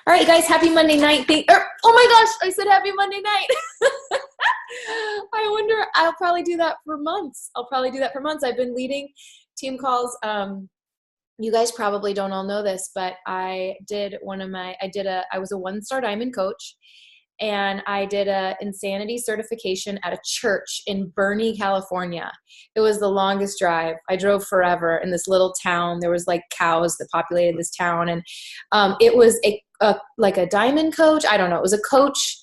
All right, you guys, happy Monday night. Oh my gosh, I said happy Monday night. I wonder, I'll probably do that for months. I've been leading team calls. You guys probably don't all know this, but I was a one-star diamond coach, and I did a insanity certification at a church in Bernie, California. It was the longest drive. I drove forever in this little town. There was like cows that populated this town. And it was like a diamond coach. I don't know. It was a coach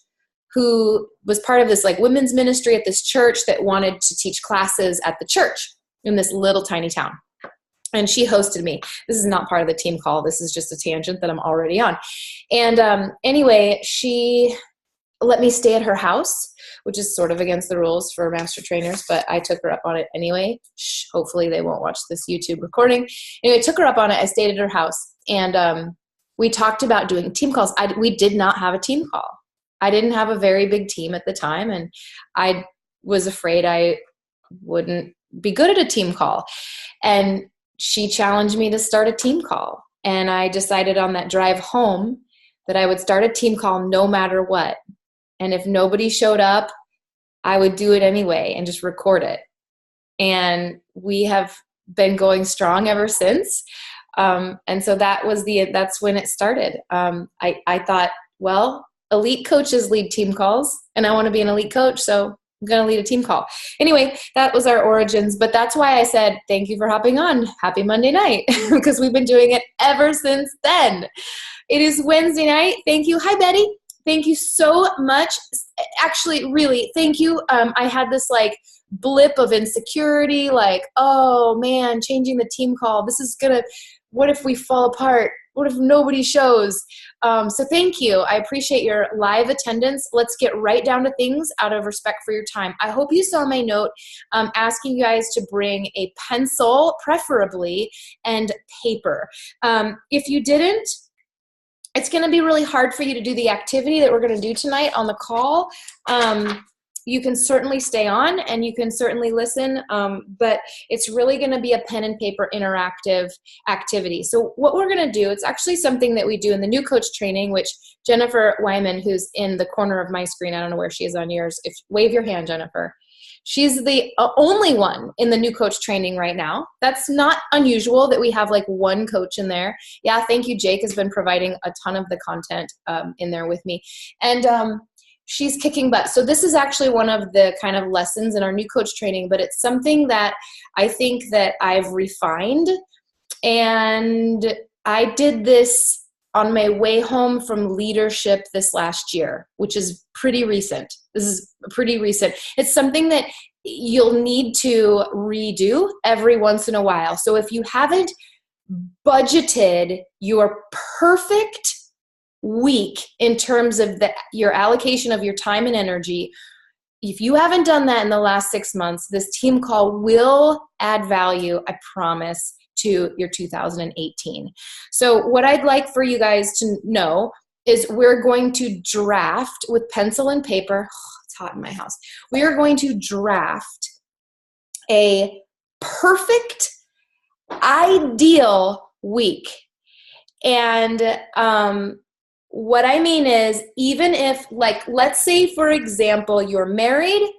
who was part of this like women's ministry at this church that wanted to teach classes at the church in this little tiny town. And she hosted me. This is not part of the team call. This is just a tangent that I'm already on. And anyway, she let me stay at her house, which is sort of against the rules for master trainers, but I took her up on it anyway. Hopefully they won't watch this YouTube recording. Anyway, I took her up on it. I stayed at her house, and we talked about doing team calls. We did not have a team call. I didn't have a very big team at the time, and I was afraid I wouldn't be good at a team call. And she challenged me to start a team call. And I decided on that drive home that I would start a team call no matter what. And if nobody showed up, I would do it anyway and just record it. And we have been going strong ever since. And so that's when it started. I thought, well, elite coaches lead team calls, and I want to be an elite coach, so I'm going to lead a team call. Anyway, that was our origins, but that's why I said, thank you for hopping on. Happy Monday night, because we've been doing it ever since then. It is Wednesday night. Thank you. Hi, Betty. Thank you so much. Actually, really, thank you. I had this like blip of insecurity, like, oh man, changing the team call. What if we fall apart? What if nobody shows? So thank you. I appreciate your live attendance. Let's get right down to things out of respect for your time. I hope you saw my note asking you guys to bring a pencil, preferably, and paper. If you didn't, it's going to be really hard for you to do the activity that we're going to do tonight on the call. You can certainly stay on and you can certainly listen, but it's really going to be a pen and paper interactive activity. So what we're going to do, it's actually something that we do in the new coach training, which Jennifer Wyman, who's in the corner of my screen, I don't know where she is on yours. Wave your hand, Jennifer. She's the only one in the new coach training right now. That's not unusual that we have like one coach in there. Yeah, thank you. Jake has been providing a ton of the content in there with me. And she's kicking butt. So this is actually one of the kind of lessons in our new coach training, but it's something that I think that I've refined. And I did this on my way home from leadership this last year, which is pretty recent. This is pretty recent. It's something that you'll need to redo every once in a while. So if you haven't budgeted your perfect week in terms of your allocation of your time and energy, if you haven't done that in the last 6 months, this team call will add value, I promise, to your 2018. So what I'd like for you guys to know is we're going to draft with pencil and paper. Oh, it's hot in my house. We are going to draft a perfect, ideal week. And what I mean is, even if, like, let's say, for example, you're married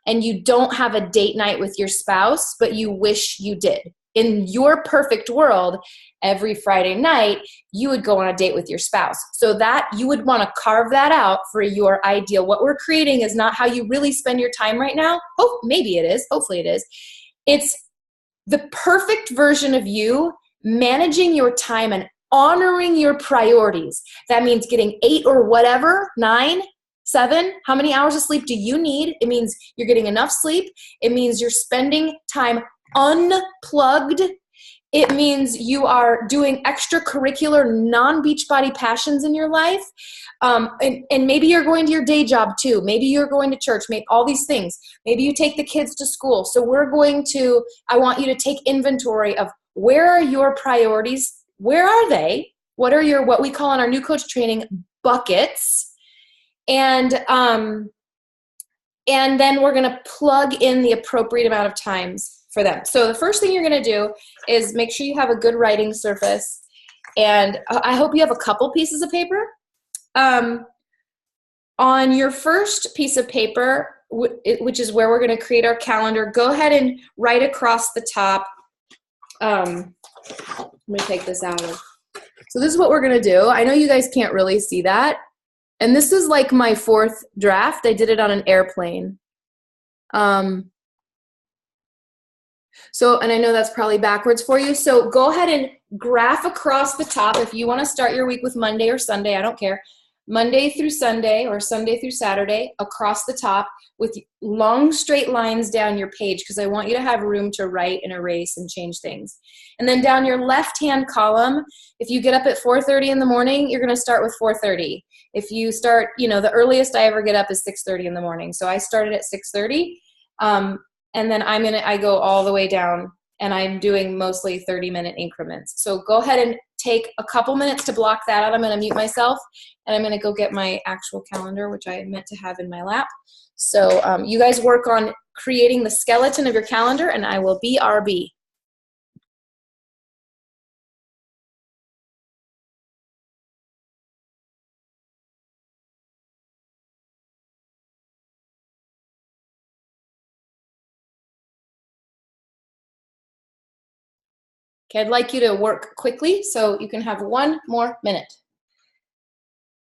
and you don't have a date night with your spouse, but you wish you did. In your perfect world, every Friday night, you would go on a date with your spouse. So that you would want to carve that out for your ideal. What we're creating is not how you really spend your time right now. Oh, maybe it is. Hopefully it is. It's the perfect version of you managing your time and honoring your priorities. That means getting 8 or whatever, 9, 7, how many hours of sleep do you need? It means you're getting enough sleep. It means you're spending time unplugged. It means you are doing extracurricular non-Beachbody passions in your life. And maybe you're going to your day job too. Maybe you're going to church, maybe all these things. Maybe you take the kids to school. So I want you to take inventory of where are your priorities? Where are they? What are what we call in our new coach training buckets? And then we're going to plug in the appropriate amount of times for them. So the first thing you're going to do is make sure you have a good writing surface. And I hope you have a couple pieces of paper. On your first piece of paper, which is where we're going to create our calendar, go ahead and write across the top. Let me take this out. So this is what we're going to do. I know you guys can't really see that. And this is like my fourth draft. I did it on an airplane. So, and I know that's probably backwards for you. So go ahead and graph across the top. If you want to start your week with Monday or Sunday, I don't care. Monday through Sunday or Sunday through Saturday across the top with long straight lines down your page, because I want you to have room to write and erase and change things. And then down your left-hand column, if you get up at 4:30 in the morning, you're going to start with 4:30. If you start, the earliest I ever get up is 6:30 in the morning. So I started at 6:30. And then I go all the way down, and I'm doing mostly 30-minute increments. So go ahead and take a couple minutes to block that out. I'm going to mute myself, and I'm going to go get my actual calendar, which I meant to have in my lap. So you guys work on creating the skeleton of your calendar, and I will BRB. Okay, I'd like you to work quickly so you can have 1 more minute.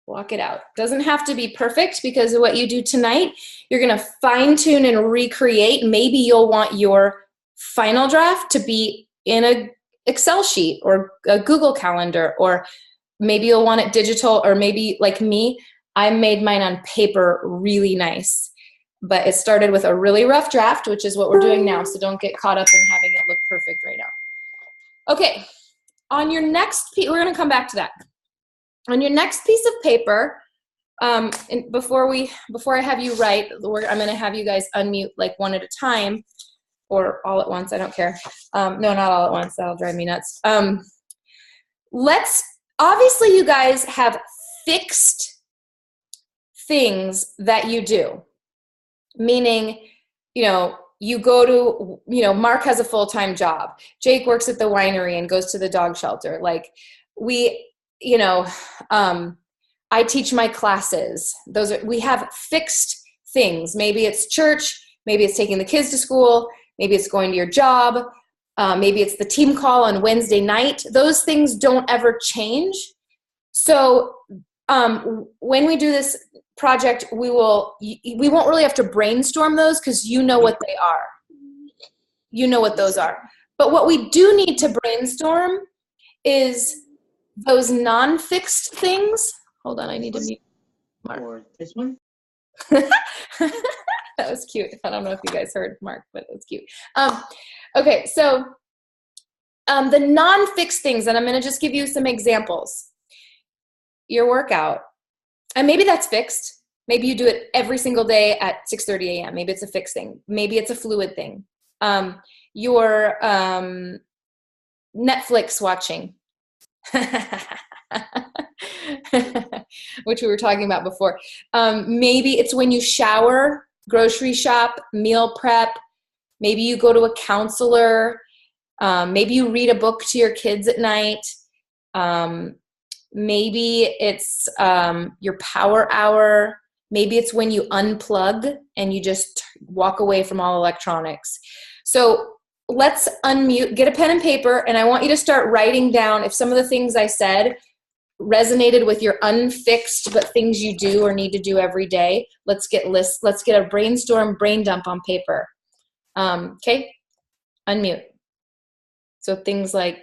Block it out. Doesn't have to be perfect, because of what you do tonight, you're going to fine tune and recreate. Maybe you'll want your final draft to be in a Excel sheet or a Google Calendar, or maybe you'll want it digital, or maybe like me, I made mine on paper really nice. But it started with a really rough draft, which is what we're doing now. So don't get caught up in having it look perfect right now. Okay, on your next piece, we're going to come back to that. On your next piece of paper, and before I have you write, I'm going to have you guys unmute like one at a time, or all at once. I don't care. No, not all at once. That'll drive me nuts. Obviously, you guys have fixed things that you do, meaning, you go to, Mark has a full-time job. Jake works at the winery and goes to the dog shelter. Like I teach my classes. We have fixed things. Maybe it's church, maybe it's taking the kids to school, maybe it's going to your job, maybe it's the team call on Wednesday night. Those things don't ever change. So when we do this project, we won't really have to brainstorm those, because you know what they are. You know what those are. But what we do need to brainstorm is those non-fixed things. Hold on, I need to mute Mark. Or this one? That was cute. I don't know if you guys heard Mark, but it was cute. Okay, so the non-fixed things, and I'm going to just give you some examples. Your workout. And maybe that's fixed. Maybe you do it every single day at 6:30 a.m. Maybe it's a fixed thing. Maybe it's a fluid thing. Your Netflix watching, which we were talking about before. Maybe it's when you shower, grocery shop, meal prep. Maybe you go to a counselor. Maybe you read a book to your kids at night. Maybe it's your power hour. Maybe it's when you unplug and you just walk away from all electronics. So let's unmute, get a pen and paper, and I want you to start writing down if some of the things I said resonated with your unfixed but things you do or need to do every day. Let's get lists. Let's get a brainstorm brain dump on paper. Okay, unmute. So things like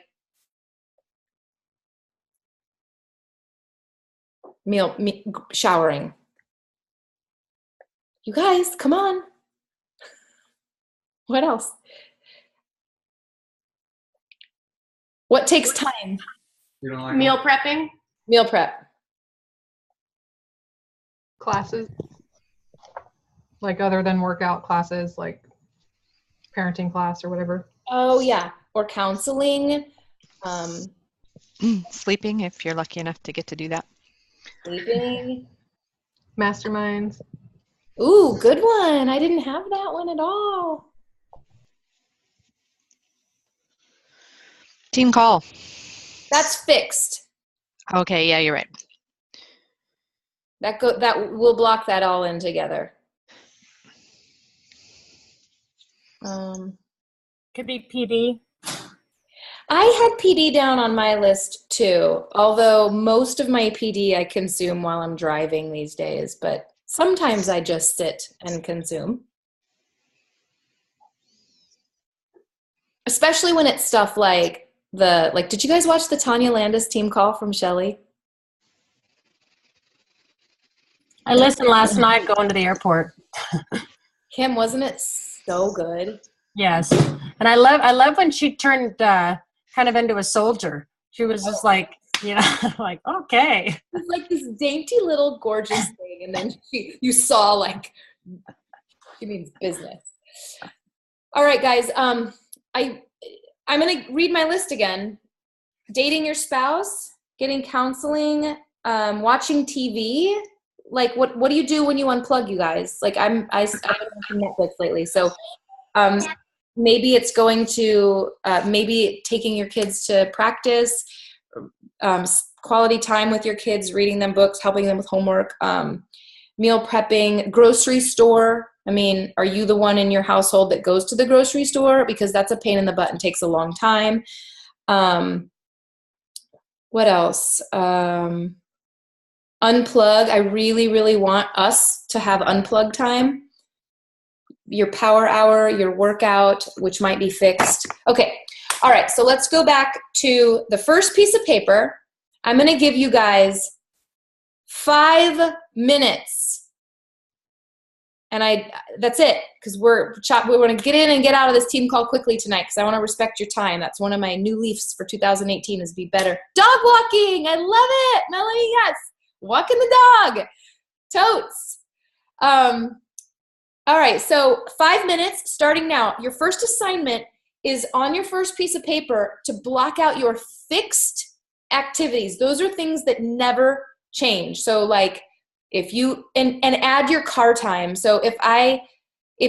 showering. You guys, come on. What else? What takes time? Meal prepping. Meal prep. Classes. Like other than workout classes, like parenting class or whatever. Oh, yeah. Or counseling. Sleeping, if you're lucky enough to get to do that. Sleeping. Masterminds. Ooh, good one. I didn't have that one at all. Team call. That's fixed. Okay, yeah, you're right. That we'll block that all in together. Could be PD. I had PD down on my list too, although most of my PD I consume while I'm driving these days, but sometimes I just sit and consume. Especially when it's stuff like did you guys watch the Tanya Landis team call from Shelley? I listened last night going to the airport. Kim, wasn't it so good? Yes. And I love when she turned kind of into a soldier. She was just like, like, okay. It's like this dainty little gorgeous thing, and then you saw like she means business. All right, guys. I'm gonna read my list again. Dating your spouse, getting counseling, watching TV. Like what do you do when you unplug, you guys? Like I've been watching Netflix lately, so maybe it's going to maybe taking your kids to practice, quality time with your kids, reading them books, helping them with homework, meal prepping, grocery store. I mean, are you the one in your household that goes to the grocery store? Because that's a pain in the butt and takes a long time. What else? Unplug. I really, really want us to have unplug time. Your power hour, your workout, which might be fixed. Okay. All right. So let's go back to the first piece of paper. I'm going to give you guys 5 minutes. And that's it, because we're going to get in and get out of this team call quickly tonight, because I want to respect your time. That's one of my new leafs for 2018 is be better. Dog walking. I love it. Melanie, yes. Walking the dog. Totes. All right, so 5 minutes starting now. Your first assignment is on your first piece of paper to block out your fixed activities. Those are things that never change. So like if you, and add your car time. So if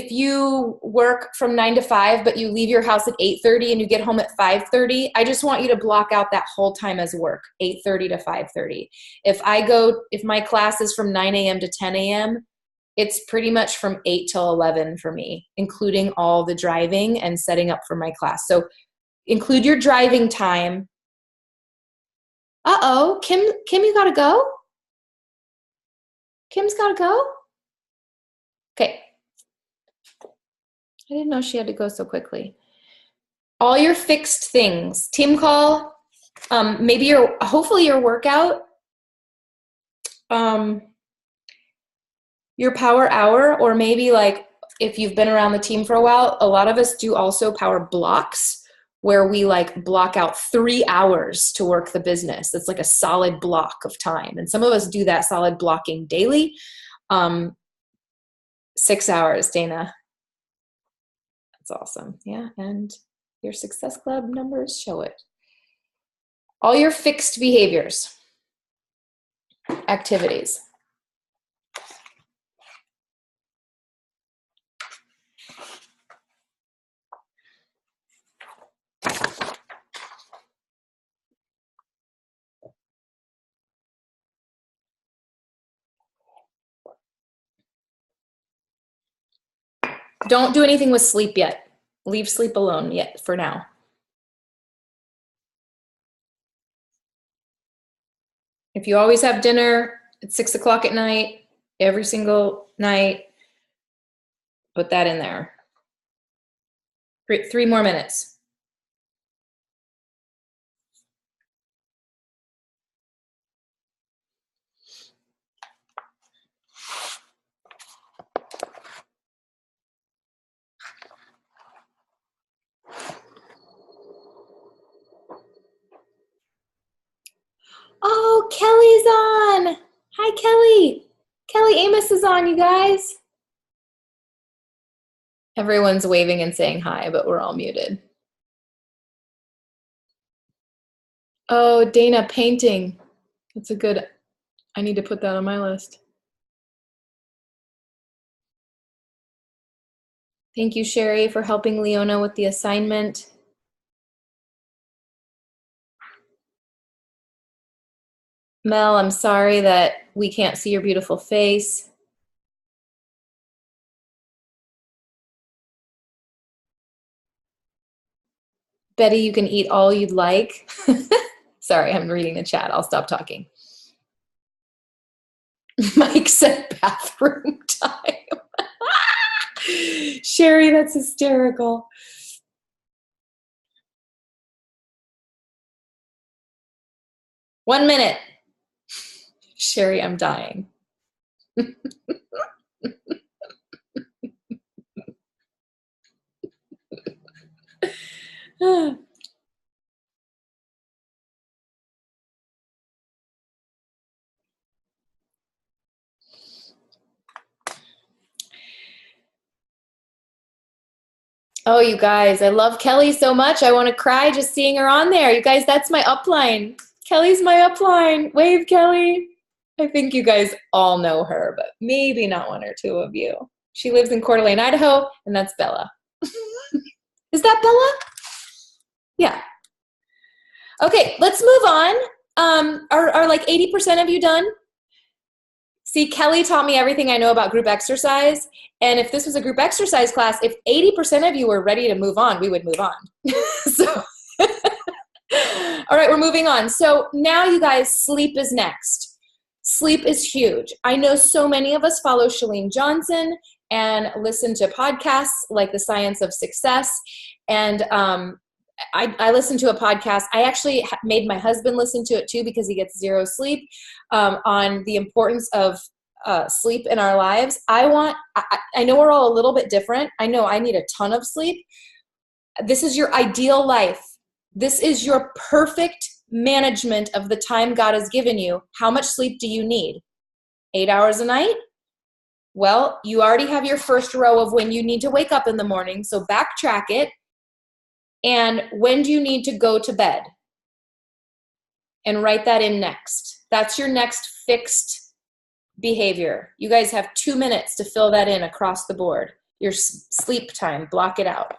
you work from 9 to 5, but you leave your house at 8:30 and you get home at 5:30, I just want you to block out that whole time as work, 8:30 to 5:30. If my class is from 9 a.m. to 10 a.m., it's pretty much from 8 till 11 for me, including all the driving and setting up for my class. So include your driving time. Uh-oh, Kim, you gotta go? Kim's gotta go? Okay. I didn't know she had to go so quickly. All your fixed things, team call, hopefully your workout, your power hour, or maybe like if you've been around the team for a while, a lot of us do also power blocks where we like block out 3 hours to work the business. It's like a solid block of time. And some of us do that solid blocking daily. 6 hours, Dana. That's awesome. Yeah, and your Success Club numbers show it. All your fixed behaviors, activities. Don't do anything with sleep yet. Leave sleep alone yet for now. If you always have dinner at 6 o'clock at night, every single night, put that in there. 3 more minutes. Oh, Kelly's on. Hi, Kelly. Kelly Amos is on, you guys. Everyone's waving and saying hi, but we're all muted. Oh, Dana, painting. That's a good, I need to put that on my list. Thank you, Sherry, for helping Leona with the assignment. Mel, I'm sorry that we can't see your beautiful face. Betty, you can eat all you'd like. Sorry, I'm reading the chat. I'll stop talking. Mike said bathroom time. Sherry, that's hysterical. One minute. Sherry, I'm dying. Oh, you guys, I love Kelly so much. I want to cry just seeing her on there. You guys, that's my upline. Kelly's my upline. Wave, Kelly. I think you guys all know her, but maybe not one or two of you. She lives in Coeur d'Alene, Idaho, and that's Bella. Is that Bella? Yeah. Okay, let's move on. Are like 80% of you done? See, Kelly taught me everything I know about group exercise. And if this was a group exercise class, if 80% of you were ready to move on, we would move on. So, all right, we're moving on. So now you guys, sleep is next. Sleep is huge. I know so many of us follow Chalene Johnson and listen to podcasts like The Science of Success. And I listened to a podcast. I actually made my husband listen to it too because he gets zero sleep, on the importance of sleep in our lives. I know we're all a little bit different. I know I need a ton of sleep. This is your ideal life. This is your perfect management of the time God has given you. How much sleep do you need? 8 hours a night? Well, you already have your first row of when you need to wake up in the morning, so backtrack it. And when do you need to go to bed? And write that in next. That's your next fixed behavior. You guys have 2 minutes to fill that in across the board. Your sleep time, block it out.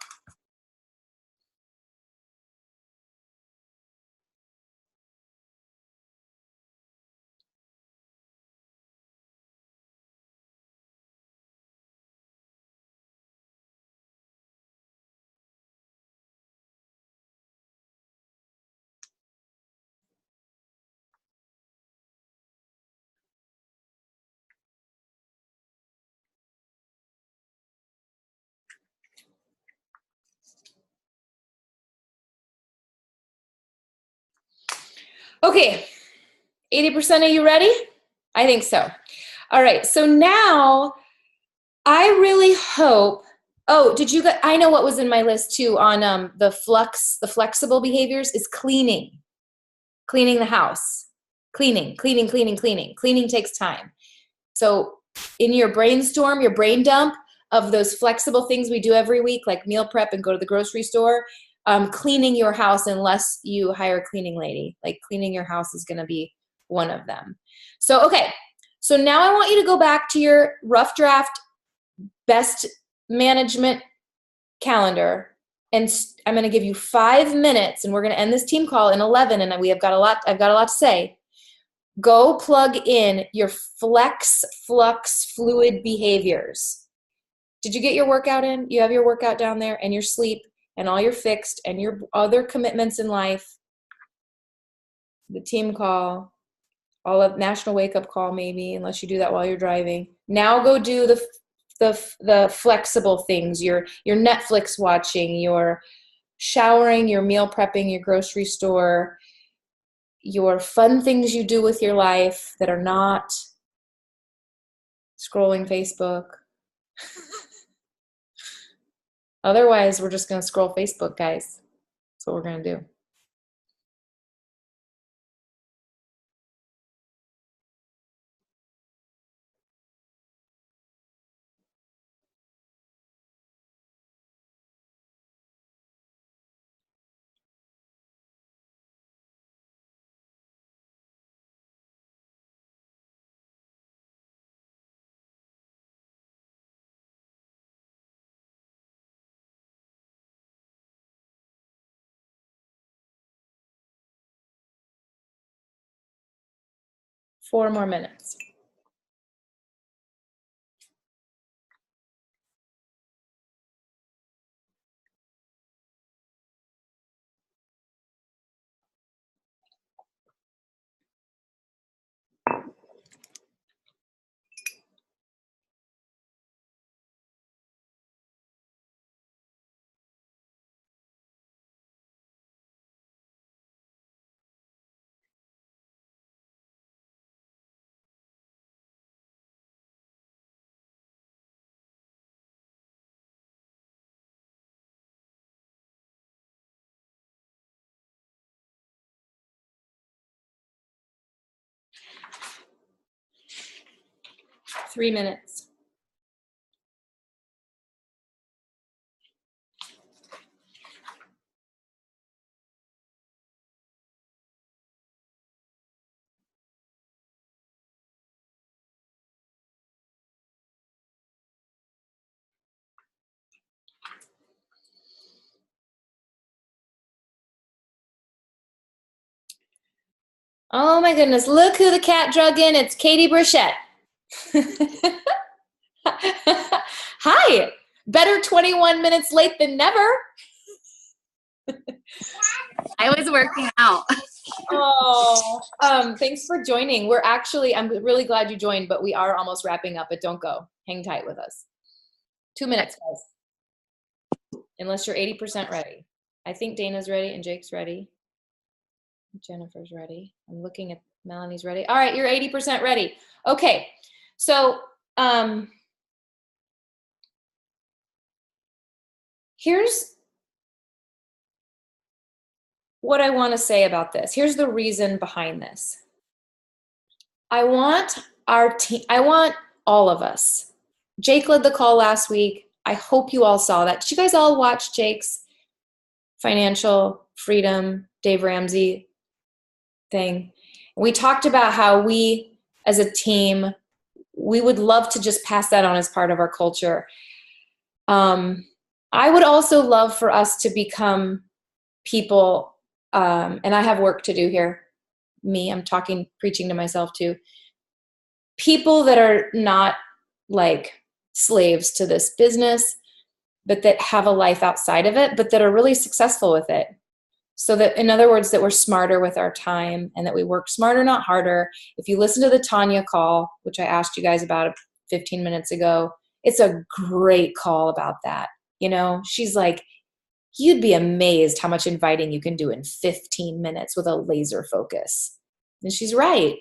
Okay, 80% of you ready? I think so. All right, so now I really hope, did you guys, I know what was in my list too on the flexible behaviors is cleaning the house, cleaning. Cleaning takes time. So in your brainstorm, your brain dump of those flexible things we do every week, like meal prep and go to the grocery store, cleaning your house, unless you hire a cleaning lady, like cleaning your house is going to be one of them. So, okay. So now I want you to go back to your rough draft best management calendar. And I'm going to give you 5 minutes, and we're going to end this team call in 11. And I've got a lot to say. Go plug in your flex, flux, fluid behaviors. Did you get your workout in? You have your workout down there, and your sleep, and all your fixed, and your other commitments in life. The team call, all of national wake up call, maybe, unless you do that while you're driving. Now go do the flexible things, your Netflix watching, your showering, your meal prepping, your grocery store, your fun things you do with your life that are not scrolling Facebook. Otherwise, we're just going to scroll Facebook, guys. That's what we're going to do. 4 more minutes. Three minutes. Oh my goodness, look who the cat drug in. It's Katie Burchett. Hi, better 21 minutes late than never. I was working out. Oh, thanks for joining. I'm really glad you joined, but we are almost wrapping up, but don't go. Hang tight with us. 2 minutes, guys. Unless you're 80% ready. I think Dana's ready and Jake's ready. Jennifer's ready. I'm looking at Melanie's ready. All right, you're 80% ready. Okay, so here's what I want to say about this. Here's the reason behind this. I want our team, I want all of us. Jake led the call last week. I hope you all saw that. Did you guys all watch Jake's financial freedom, Dave Ramsey thing? We talked about how we, as a team, we would love to just pass that on as part of our culture. I would also love for us to become people, and I have work to do here. I'm preaching to myself too. People that are not like slaves to this business, but that have a life outside of it, but that are really successful with it. So that, in other words, that we're smarter with our time and that we work smarter, not harder. If you listen to the Tanya call, which I asked you guys about 15 minutes ago, it's a great call about that. You know, she's like, you'd be amazed how much inviting you can do in 15 minutes with a laser focus. And she's right.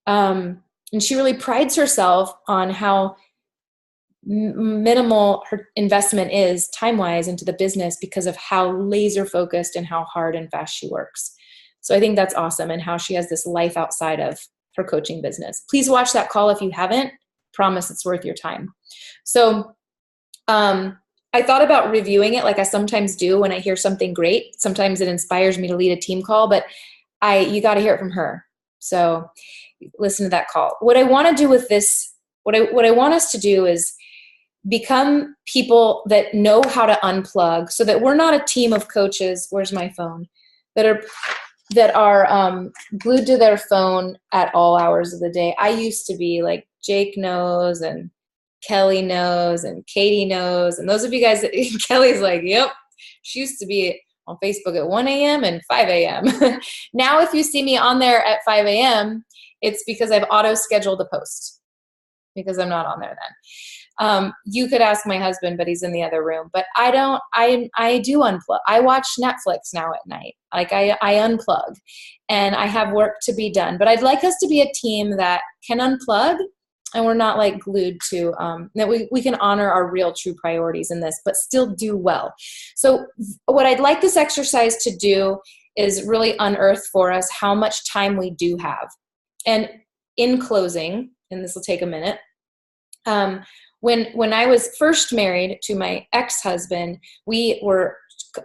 And she really prides herself on how minimal her investment is time-wise into the business because of how laser focused and how hard and fast she works. So I think that's awesome, and how she has this life outside of her coaching business. Please watch that call if you haven't. Promise it's worth your time. So I thought about reviewing it like I sometimes do when I hear something great. Sometimes it inspires me to lead a team call, but you got to hear it from her. So listen to that call. What I want to do with this, what I want us to do is become people that know how to unplug, so that we're not a team of coaches. Where's my phone? That are glued to their phone at all hours of the day. I used to be like, Jake knows, and Kelly knows, and Katie knows, and those of you guys that Kelly's like, yep, she used to be on Facebook at 1 a.m. and 5 a.m. Now, if you see me on there at 5 a.m., it's because I've auto-scheduled a post, because I'm not on there then. You could ask my husband, but he's in the other room. But I do unplug. I watch Netflix now at night. Like I unplug, and I have work to be done. But I'd like us to be a team that can unplug, and we're not like glued to, that we can honor our real true priorities in this, but still do well. So what I'd like this exercise to do is really unearth for us how much time we do have. And in closing, and this will take a minute, when I was first married to my ex-husband, we were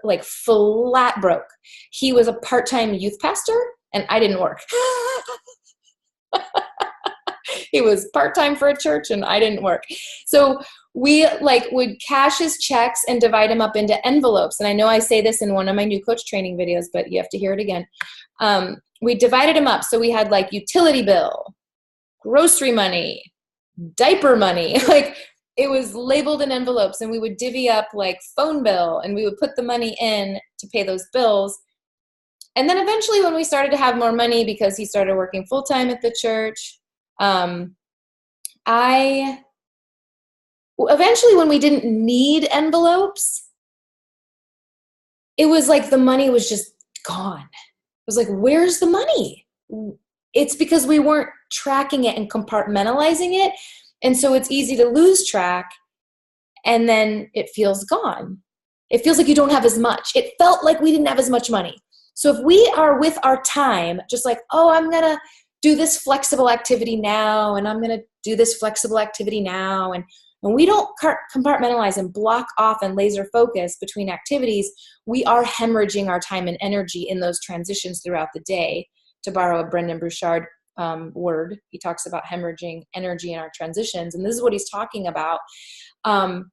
like flat broke. He was a part-time youth pastor, and I didn't work. He was part-time for a church, and I didn't work. So we would cash his checks and divide them up into envelopes. And I know I say this in one of my new coach training videos, but you have to hear it again. We divided them up. So we had like utility bill, grocery money, diaper money. Like it was labeled in envelopes, and we would divvy up like phone bill, and we would put the money in to pay those bills. And then eventually when we started to have more money because he started working full-time at the church, eventually when we didn't need envelopes, it was like the money was just gone. It was like, where's the money? It's because we weren't tracking it and compartmentalizing it. And so it's easy to lose track, and then it feels gone. It feels like you don't have as much. It felt like we didn't have as much money. So if we are with our time, just like, oh, I'm going to do this flexible activity now, and I'm going to do this flexible activity now, and we don't compartmentalize and block off and laser focus between activities, we are hemorrhaging our time and energy in those transitions throughout the day. To borrow a Brendan Burchard word, he talks about hemorrhaging energy in our transitions, and this is what he's talking about. And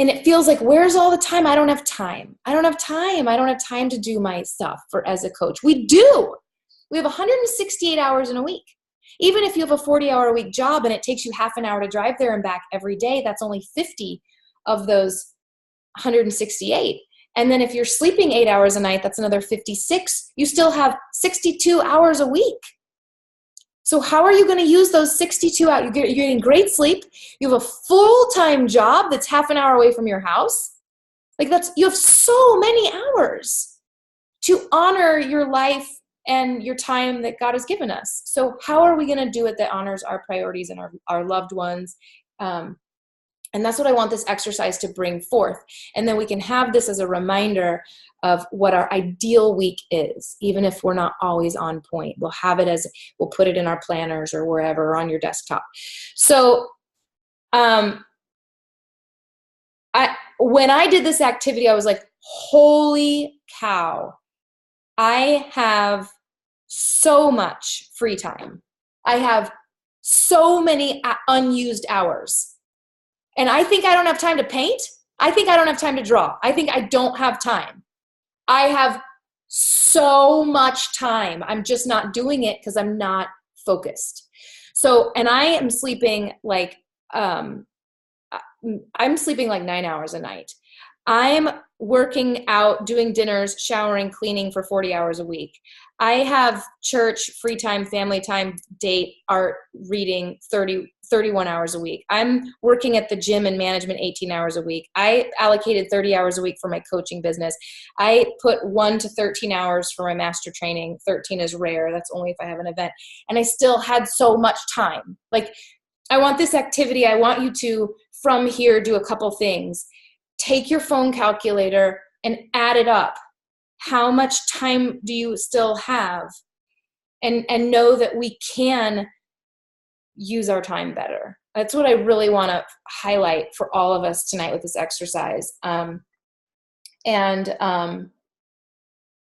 it feels like, where's all the time? I don't have time. I don't have time. I don't have time to do my stuff as a coach. We do. We have 168 hours in a week. Even if you have a 40-hour-a-week job and it takes you half an hour to drive there and back every day, that's only 50 of those 168. And then if you're sleeping 8 hours a night, that's another 56. You still have 62 hours a week. So how are you going to use those 62 hours? You're getting great sleep. You have a full-time job that's half an hour away from your house. You have so many hours to honor your life and your time that God has given us. So how are we going to do it that honors our priorities and our loved ones? And that's what I want this exercise to bring forth. And then we can have this as a reminder of what our ideal week is, even if we're not always on point. We'll have it we'll put it in our planners or wherever, or on your desktop. So when I did this activity, I was like, holy cow, I have so much free time. I have so many unused hours. And I think I don't have time to paint. I think I don't have time to draw. I think I don't have time. I have so much time. I'm just not doing it because I'm not focused. So, and I am sleeping like, I'm sleeping like 9 hours a night. I'm working out, doing dinners, showering, cleaning for 40 hours a week. I have church, free time, family time, date, art, reading, 31 hours a week. I'm working at the gym and management 18 hours a week. I allocated 30 hours a week for my coaching business. I put 1 to 13 hours for my master training. 13 is rare. That's only if I have an event. And I still had so much time. Like, I want this activity. I want you to, from here, do a couple things. Take your phone calculator and add it up. How much time do you still have? And know that we can use our time better. That's what I really want to highlight for all of us tonight with this exercise. And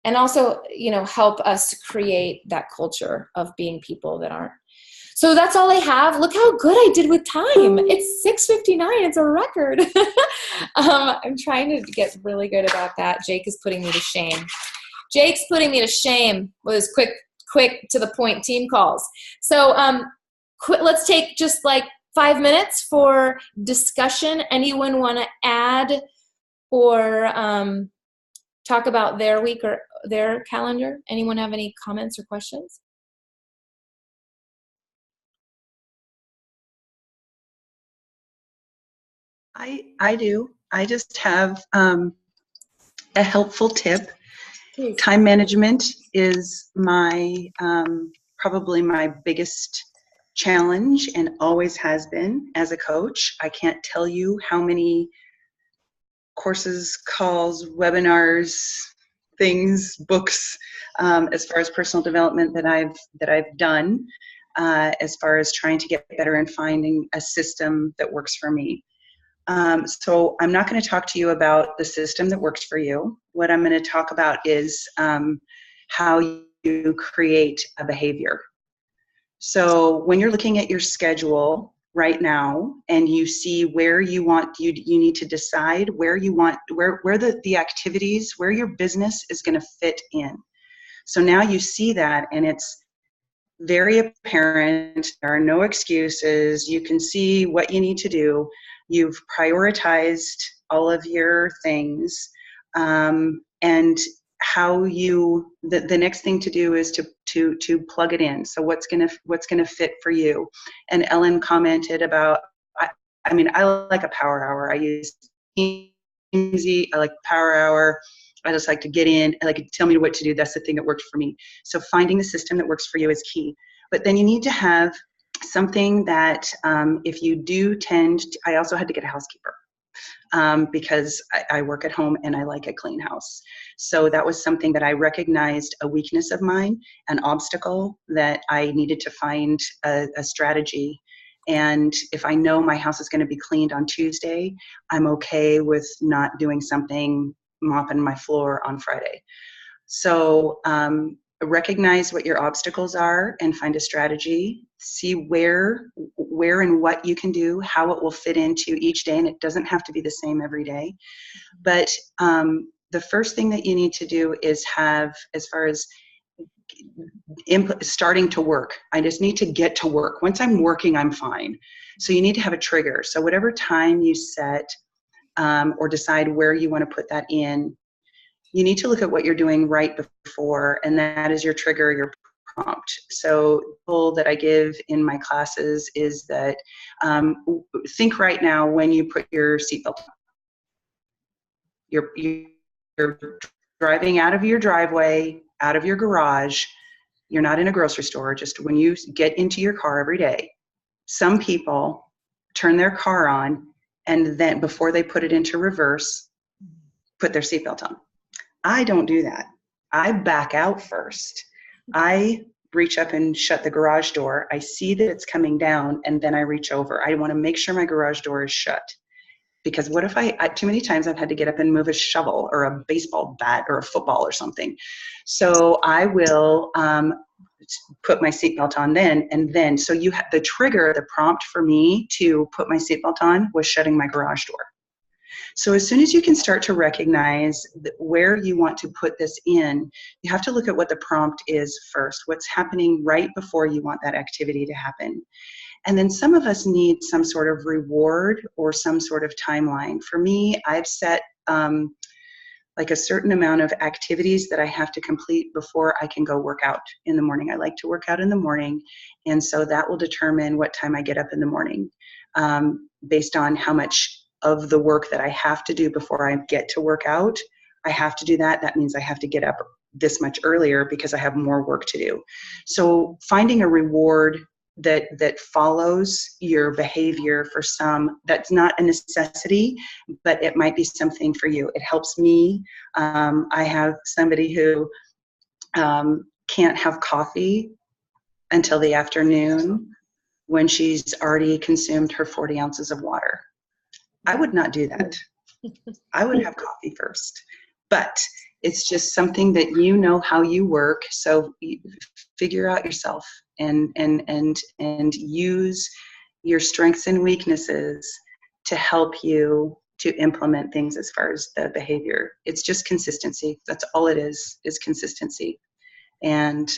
also, help us to create that culture of being people that aren't. So that's all I have. Look how good I did with time. It's 6:59. It's a record. I'm trying to get really good about that. Jake is putting me to shame. Jake's putting me to shame with his quick to the point team calls. So let's take just like 5 minutes for discussion. Anyone want to add or talk about their week or their calendar? Anyone have any comments or questions? I do. I just have a helpful tip. Time management is my probably my biggest challenge and always has been as a coach. I can't tell you how many courses, calls, webinars, things, books, as far as personal development that I've done, as far as trying to get better and finding a system that works for me. So I'm not going to talk to you about the system that works for you. What I'm going to talk about is how you create a behavior. So when you're looking at your schedule right now and you see where you need to decide where the activities, where your business is going to fit in. So now you see that, and it's very apparent. There are no excuses. You can see what you need to do. You've prioritized all of your things. And how the next thing to do is to plug it in. So what's gonna fit for you? And Ellen commented about, I mean, I like a power hour. I use Teamsy. I like Power Hour. I just like to get in, like, tell me what to do. That's the thing that worked for me. So finding the system that works for you is key. But then you need to have something that, if you do I also had to get a housekeeper because I work at home and I like a clean house. So that was something that I recognized a weakness of mine, an obstacle that I needed to find a strategy. And if I know my house is going to be cleaned on Tuesday, I'm okay with not doing something, mopping my floor on Friday. So recognize what your obstacles are and find a strategy. See where and what you can do, how it will fit into each day, and it doesn't have to be the same every day. But the first thing that you need to do is have, as far as starting to work, I just need to get to work. Once I'm working, I'm fine. So you need to have a trigger. So whatever time you set or decide where you want to put that in, you need to look at what you're doing right before, and that is your trigger, your prompt. So the goal that I give in my classes is that think right now when you put your seatbelt on. You're driving out of your driveway, out of your garage. You're not in a grocery store. Just when you get into your car every day, some people turn their car on and then before they put it into reverse, put their seatbelt on. I don't do that. I back out first. I reach up and shut the garage door. I see that it's coming down, and then I reach over. I want to make sure my garage door is shut. Because what if too many times I've had to get up and move a shovel or a baseball bat or a football or something. So I will put my seatbelt on then, and then. So you have the trigger, the prompt for me to put my seatbelt on was shutting my garage door. So as soon as you can start to recognize where you want to put this in, you have to look at what the prompt is first, what's happening right before you want that activity to happen. And then some of us need some sort of reward or some sort of timeline. For me, I've set like a certain amount of activities that I have to complete before I can go work out in the morning. I like to work out in the morning, and so that will determine what time I get up in the morning based on how much of the work that I have to do before I get to work out. I have to do that. That means I have to get up this much earlier because I have more work to do. So finding a reward that follows your behavior, for some, that's not a necessity, but it might be something for you. It helps me. I have somebody who can't have coffee until the afternoon when she's already consumed her 40 ounces of water. I would not do that. I would have coffee first. But it's just something that you know how you work, so you figure out yourself and use your strengths and weaknesses to help you to implement things as far as the behavior. It's just consistency. That's all it is consistency and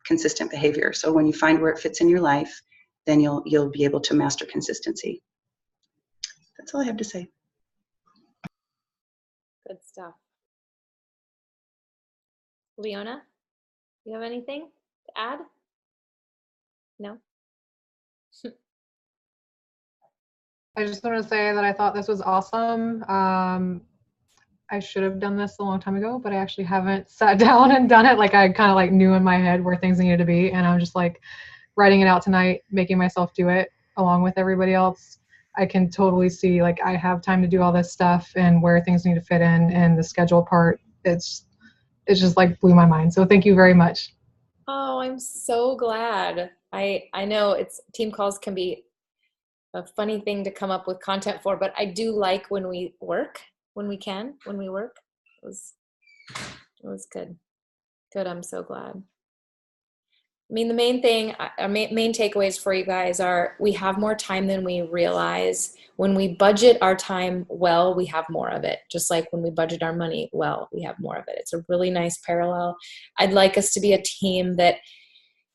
consistent behavior. So when you find where it fits in your life, then you'll be able to master consistency. That's all I have to say. Good stuff. Leona, you have anything to add? No? I just want to say that I thought this was awesome. I should have done this a long time ago, but I actually haven't sat down and done it. Like I kind of like knew in my head where things needed to be, and I'm just like writing it out tonight, making myself do it along with everybody else. I can totally see like I have time to do all this stuff and where things need to fit in, and the schedule part, it's just like blew my mind. So thank you very much. Oh, I'm so glad. I know team calls can be a funny thing to come up with content for, but I do like when we work, when we work. It was good. Good, I'm so glad. I mean, the main thing, our main takeaways for you guys are we have more time than we realize. When we budget our time well, we have more of it. Just like when we budget our money well, we have more of it. It's a really nice parallel. I'd like us to be a team that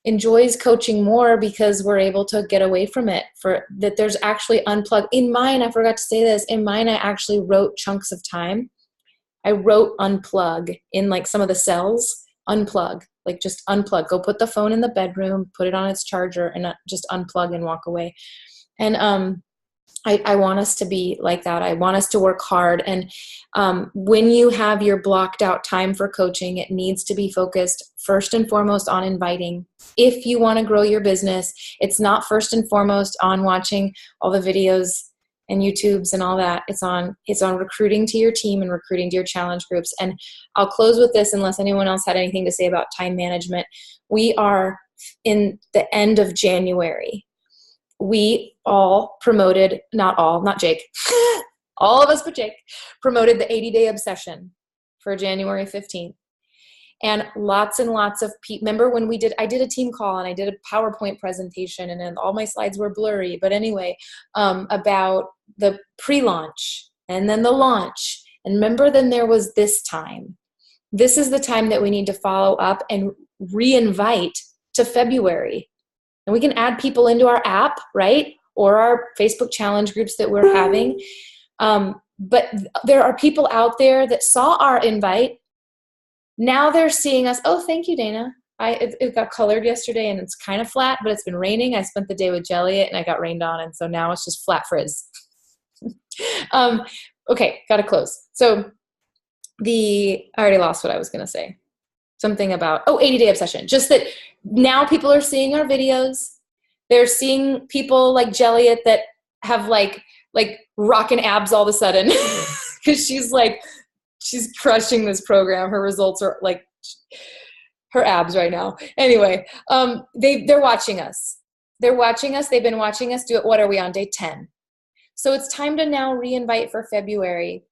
enjoys coaching more because we're able to get away from it, for that there's actually unplug. In mine, I forgot to say this, in mine I actually wrote chunks of time. I wrote unplug in like some of the cells, unplug, like just unplug, go put the phone in the bedroom, put it on its charger, and just unplug and walk away. And I want us to be like that. I want us to work hard. And when you have your blocked out time for coaching, it needs to be focused first and foremost on inviting. If you want to grow your business, it's not first and foremost on watching all the videos and YouTubes and all that. It's on recruiting to your team and recruiting to your challenge groups. And I'll close with this unless anyone else had anything to say about time management. We are in the end of January. We all promoted, not Jake, all of us but Jake, promoted the 80-day obsession for January 15th. And lots of people, remember when I did a team call and I did a PowerPoint presentation and then all my slides were blurry. But anyway, about the pre-launch and then the launch. And remember, then there was this time. This is the time that we need to follow up and re-invite to February. And we can add people into our app, right? Or our Facebook challenge groups that we're having. But there are people out there that saw our invite. Now they're seeing us. Oh, thank you, Dana. It got colored yesterday and it's kind of flat, but it's been raining. I spent the day with Jelliet and I got rained on. And so now it's just flat frizz. Okay, got to close. So I already lost what I was going to say. Something about, 80-day obsession. Just that now people are seeing our videos. They're seeing people like Jelliet that have like rocking abs all of a sudden because she's crushing this program. Her results are like her abs right now. Anyway, they're watching us. They're watching us. They've been watching us do it. What are we on? Day 10. So it's time to now re-invite for February.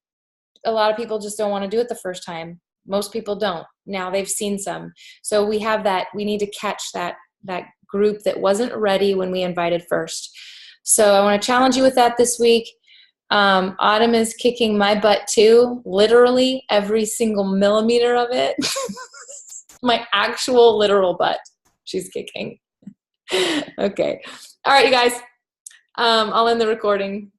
A lot of people just don't want to do it the first time. Most people don't. Now they've seen some. So we have that. We need to catch that group that wasn't ready when we invited first. So I want to challenge you with that this week. Autumn is kicking my butt too, literally every single millimeter of it. My actual literal butt she's kicking. Okay. All right, you guys. I'll end the recording.